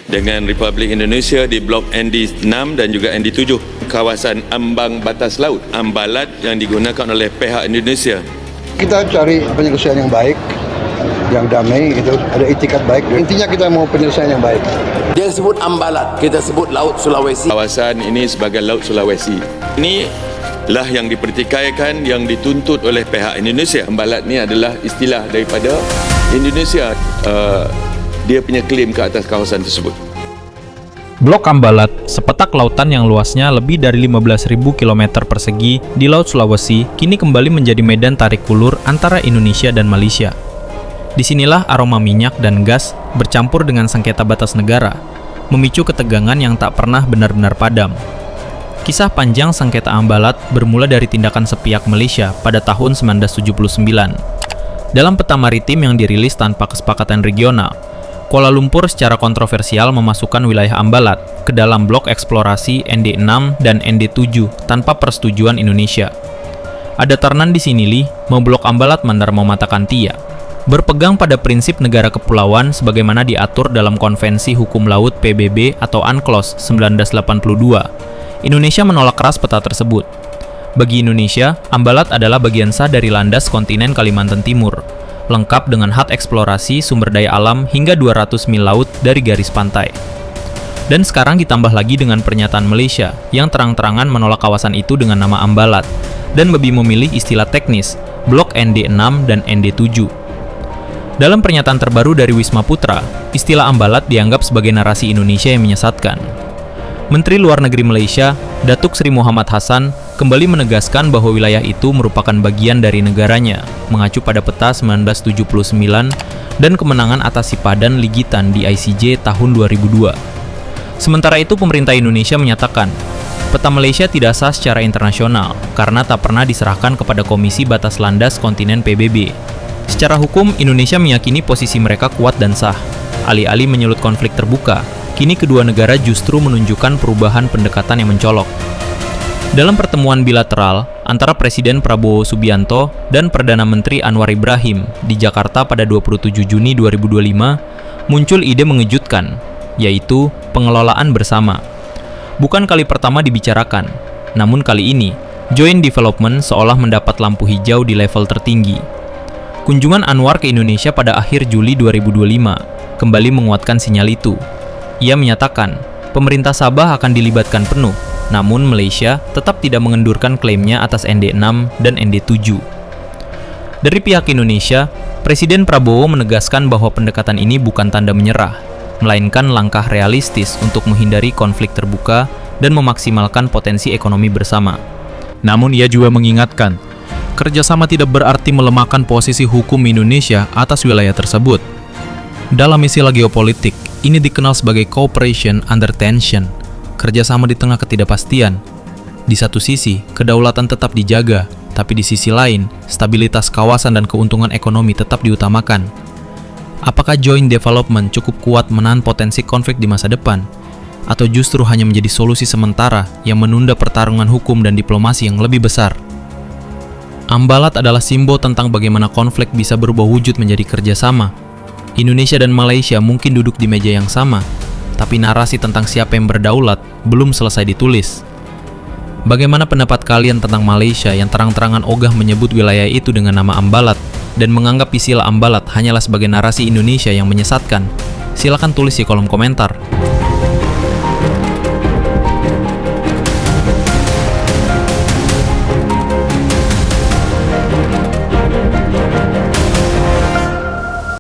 dengan Republik Indonesia di blok ND6 dan juga ND7, kawasan ambang batas laut Ambalat yang digunakan oleh pihak Indonesia. Kita cari penyelesaian yang baik, yang damai, itu ada itikat baik. Intinya kita mau penyelesaian yang baik. Dia sebut Ambalat, kita sebut Laut Sulawesi. Kawasan ini sebagai Laut Sulawesi. Ini lah yang dipertikaikan, yang dituntut oleh pihak Indonesia. Ambalat ni adalah istilah daripada Indonesia. Dia punya klaim ke atas kawasan tersebut. Blok Ambalat, sepetak lautan yang luasnya lebih dari 15.000 km persegi di Laut Sulawesi, kini kembali menjadi medan tarik ulur antara Indonesia dan Malaysia. Disinilah aroma minyak dan gas bercampur dengan sengketa batas negara, memicu ketegangan yang tak pernah benar-benar padam. Kisah panjang sengketa Ambalat bermula dari tindakan sepihak Malaysia pada tahun 1979. Dalam peta maritim yang dirilis tanpa kesepakatan regional, Kuala Lumpur secara kontroversial memasukkan wilayah Ambalat ke dalam blok eksplorasi ND6 dan ND7 tanpa persetujuan Indonesia. Ada Tarnan di sini li, mau blok Ambalat mandar mau matakan tia. Berpegang pada prinsip negara kepulauan sebagaimana diatur dalam Konvensi Hukum Laut PBB atau UNCLOS 1982, Indonesia menolak keras peta tersebut. Bagi Indonesia, Ambalat adalah bagian sah dari landas kontinen Kalimantan Timur, lengkap dengan hak eksplorasi sumber daya alam hingga 200 mil laut dari garis pantai. Dan sekarang ditambah lagi dengan pernyataan Malaysia yang terang-terangan menolak kawasan itu dengan nama Ambalat dan lebih memilih istilah teknis Blok ND6 dan ND7. Dalam pernyataan terbaru dari Wisma Putra, istilah Ambalat dianggap sebagai narasi Indonesia yang menyesatkan. Menteri Luar Negeri Malaysia, Datuk Seri Muhammad Hassan, kembali menegaskan bahwa wilayah itu merupakan bagian dari negaranya, mengacu pada peta 1979 dan kemenangan atas Sipadan Ligitan di ICJ tahun 2002. Sementara itu, pemerintah Indonesia menyatakan, peta Malaysia tidak sah secara internasional karena tak pernah diserahkan kepada Komisi Batas Landas Kontinen PBB. Secara hukum, Indonesia meyakini posisi mereka kuat dan sah. Alih-alih menyulut konflik terbuka, kini kedua negara justru menunjukkan perubahan pendekatan yang mencolok. Dalam pertemuan bilateral antara Presiden Prabowo Subianto dan Perdana Menteri Anwar Ibrahim di Jakarta pada 27 Juni 2025, muncul ide mengejutkan, yaitu pengelolaan bersama. Bukan kali pertama dibicarakan, namun kali ini, joint development seolah mendapat lampu hijau di level tertinggi. Kunjungan Anwar ke Indonesia pada akhir Juli 2025 kembali menguatkan sinyal itu. Ia menyatakan, pemerintah Sabah akan dilibatkan penuh, namun Malaysia tetap tidak mengendurkan klaimnya atas ND6 dan ND7. Dari pihak Indonesia, Presiden Prabowo menegaskan bahwa pendekatan ini bukan tanda menyerah, melainkan langkah realistis untuk menghindari konflik terbuka dan memaksimalkan potensi ekonomi bersama. Namun ia juga mengingatkan, kerjasama tidak berarti melemahkan posisi hukum Indonesia atas wilayah tersebut. Dalam istilah geopolitik, ini dikenal sebagai cooperation under tension, kerjasama di tengah ketidakpastian. Di satu sisi, kedaulatan tetap dijaga, tapi di sisi lain, stabilitas kawasan dan keuntungan ekonomi tetap diutamakan. Apakah joint development cukup kuat menahan potensi konflik di masa depan? Atau justru hanya menjadi solusi sementara yang menunda pertarungan hukum dan diplomasi yang lebih besar? Ambalat adalah simbol tentang bagaimana konflik bisa berubah wujud menjadi kerjasama. Indonesia dan Malaysia mungkin duduk di meja yang sama, tapi narasi tentang siapa yang berdaulat belum selesai ditulis. Bagaimana pendapat kalian tentang Malaysia yang terang-terangan ogah menyebut wilayah itu dengan nama Ambalat dan menganggap istilah Ambalat hanyalah sebagai narasi Indonesia yang menyesatkan? Silakan tulis di kolom komentar.